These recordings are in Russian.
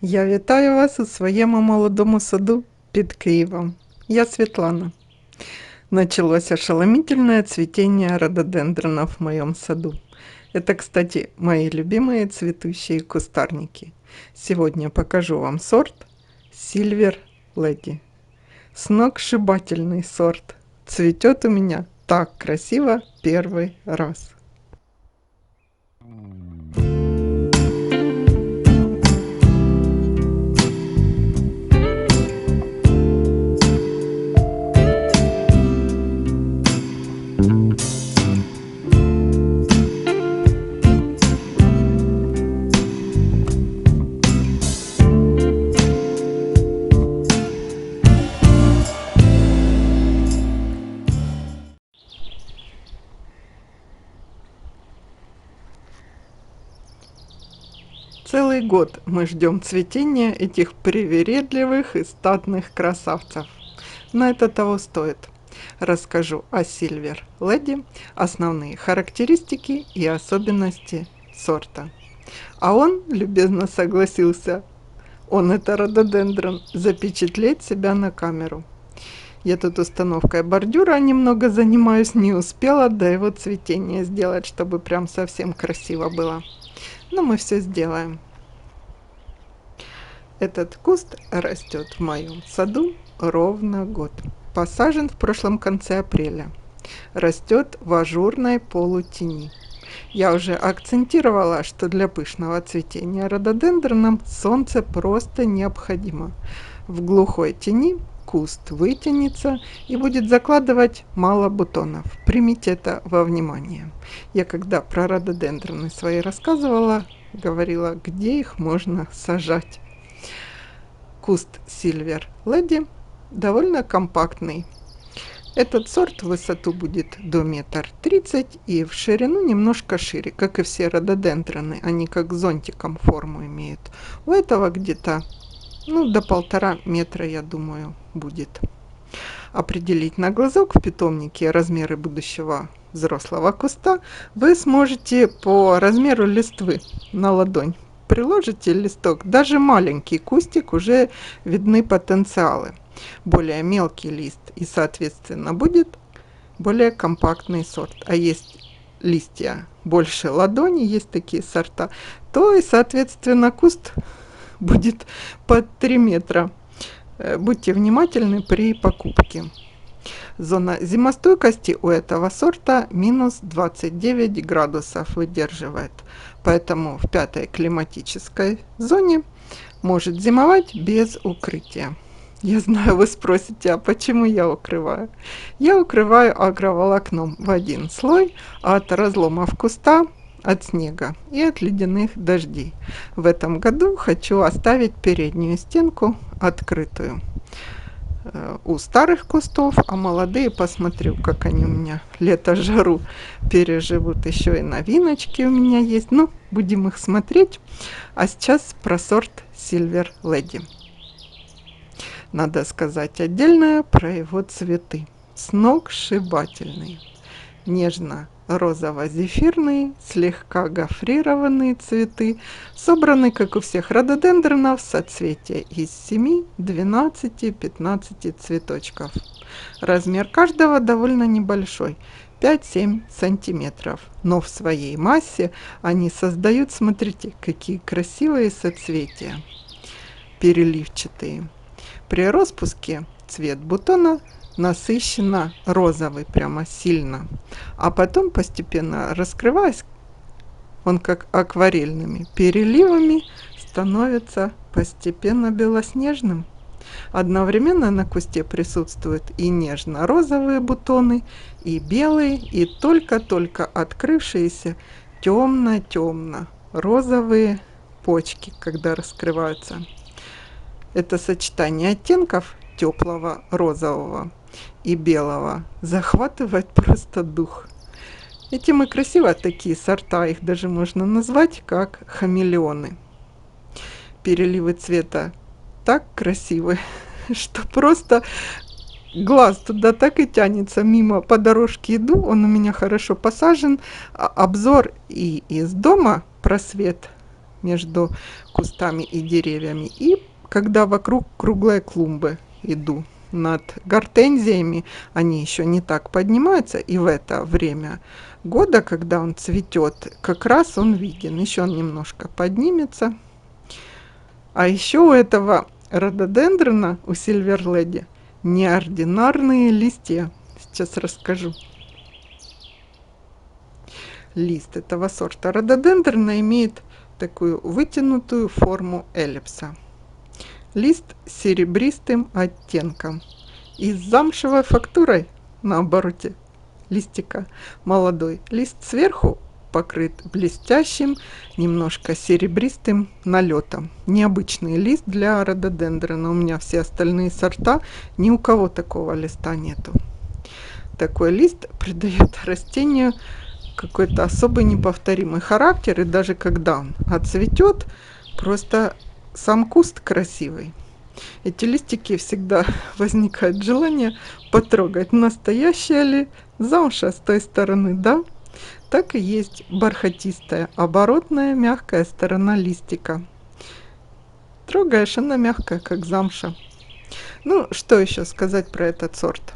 Я вітаю вас у своєму молодому саду під Киевом. Я Светлана. Началось ошеломительное цветение рододендронов в моем саду. Это, кстати, мои любимые цветущие кустарники. Сегодня покажу вам сорт Silver Lady. Сногсшибательный сорт. Цветет у меня так красиво первый раз. Целый год мы ждем цветения этих привередливых и статных красавцев. Но это того стоит. Расскажу о Silver Lady, основные характеристики и особенности сорта. А он любезно согласился, он это рододендрон, запечатлеть себя на камеру. Я тут установкой бордюра немного занимаюсь, не успела до его цветения сделать, чтобы прям совсем красиво было. Но мы все сделаем. Этот куст растет в моем саду ровно год. Посажен в прошлом конце апреля. Растет в ажурной полутени. Я уже акцентировала, что для пышного цветения рододендронам солнце просто необходимо. В глухой тени куст вытянется и будет закладывать мало бутонов. Примите это во внимание. Я когда про рододендроны свои рассказывала, говорила, где их можно сажать. Куст Silver Lady довольно компактный. Этот сорт в высоту будет до 1,30 м и в ширину немножко шире, как и все рододендроны. Они как зонтиком форму имеют. У этого где-то до 1,5 метра, я думаю, будет. Определить на глазок в питомнике размеры будущего взрослого куста вы сможете по размеру листвы на ладонь. Приложите листок, даже маленький кустик, уже видны потенциалы. Более мелкий лист и, соответственно, будет более компактный сорт. А есть листья больше ладони, есть такие сорта, то и, соответственно, куст будет под 3 метра. Будьте внимательны при покупке. Зона зимостойкости у этого сорта минус 29 градусов выдерживает. Поэтому в 5-й климатической зоне может зимовать без укрытия. Я знаю, вы спросите, а почему я укрываю? Я укрываю агроволокном в один слой от разломов куста, от снега и от ледяных дождей. В этом году хочу оставить переднюю стенку открытую у старых кустов, а молодые посмотрю, как они у меня лето-жару переживут. Еще и новиночки у меня есть. Будем их смотреть. А сейчас про сорт Silver Lady. Надо сказать отдельно про его цветы. Сногсшибательные. Нежно-розово-зефирные, слегка гофрированные цветы, собраны, как у всех рододендронов, соцветия из 7, 12, 15 цветочков. Размер каждого довольно небольшой, 5-7 сантиметров. Но в своей массе они создают, смотрите, какие красивые соцветия, переливчатые. При распуске цвет бутона насыщенно розовый, прямо сильно. А потом, постепенно раскрываясь, он как акварельными переливами становится постепенно белоснежным. Одновременно на кусте присутствуют и нежно-розовые бутоны, и белые, и только-только открывшиеся темно-темно-розовые почки, когда раскрываются. Это сочетание оттенков теплого розового и белого захватывает просто дух. Этим и красиво такие сорта, их даже можно назвать как хамелеоны. Переливы цвета так красивы, что просто глаз туда так и тянется. Мимо по дорожке иду, он у меня хорошо посажен. Обзор и из дома просвет между кустами и деревьями. И когда вокруг круглой клумбы иду над гортензиями, они еще не так поднимаются, и в это время года, когда он цветет, как раз он виден. Еще он немножко поднимется. А еще у этого рододендрона, у Silver-Lady, неординарные листья. Сейчас расскажу. Лист этого сорта рододендрона имеет такую вытянутую форму эллипса. Лист с серебристым оттенком и с замшевой фактурой на обороте листика молодой. Лист сверху покрыт блестящим, немножко серебристым налетом. Необычный лист для рододендрона. У меня все остальные сорта, ни у кого такого листа нету. Такой лист придает растению какой-то особый неповторимый характер, и даже когда он отцветет, просто сам куст красивый. Эти листики всегда возникает желание потрогать, настоящая ли замша с той стороны, да? Так и есть бархатистая, оборотная, мягкая сторона листика. Трогаешь, она мягкая, как замша. Ну, что еще сказать про этот сорт?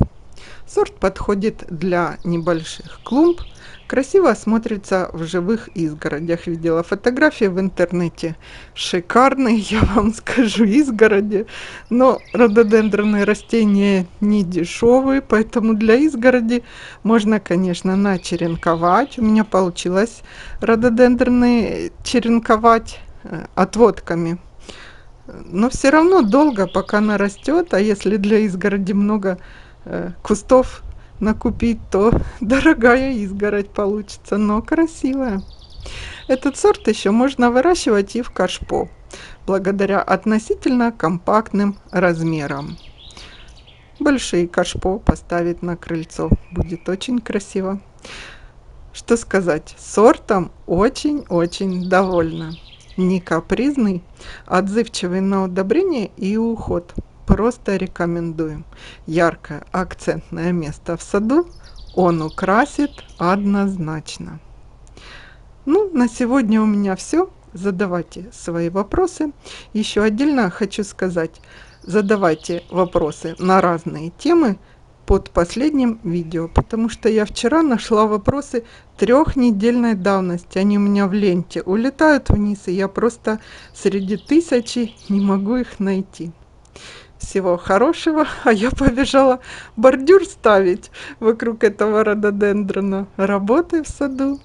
Сорт подходит для небольших клумб, красиво смотрится в живых изгородях. Видела фотографии в интернете. Шикарные, я вам скажу, изгороди. Но рододендронные растения не дешевые, поэтому для изгороди можно, конечно, начеренковать. У меня получилось рододендронные черенковать отводками. Но все равно долго, пока она растет, а если для изгороди много кустов накупить, то дорогая изгородь получится, но красивая. Этот сорт еще можно выращивать и в кашпо, благодаря относительно компактным размерам. Большие кашпо поставить на крыльцо будет очень красиво. Что сказать, сортом очень-очень довольна. Не капризный, отзывчивый на удобрение и уход. Просто рекомендуем. Яркое акцентное место в саду он украсит однозначно. Ну, на сегодня у меня все. Задавайте свои вопросы. Еще отдельно хочу сказать, задавайте вопросы на разные темы под последним видео, потому что я вчера нашла вопросы 3-недельной давности. Они у меня в ленте улетают вниз, и я просто среди тысячи не могу их найти. Всего хорошего, а я побежала бордюр ставить вокруг этого рододендрона. Работай в саду.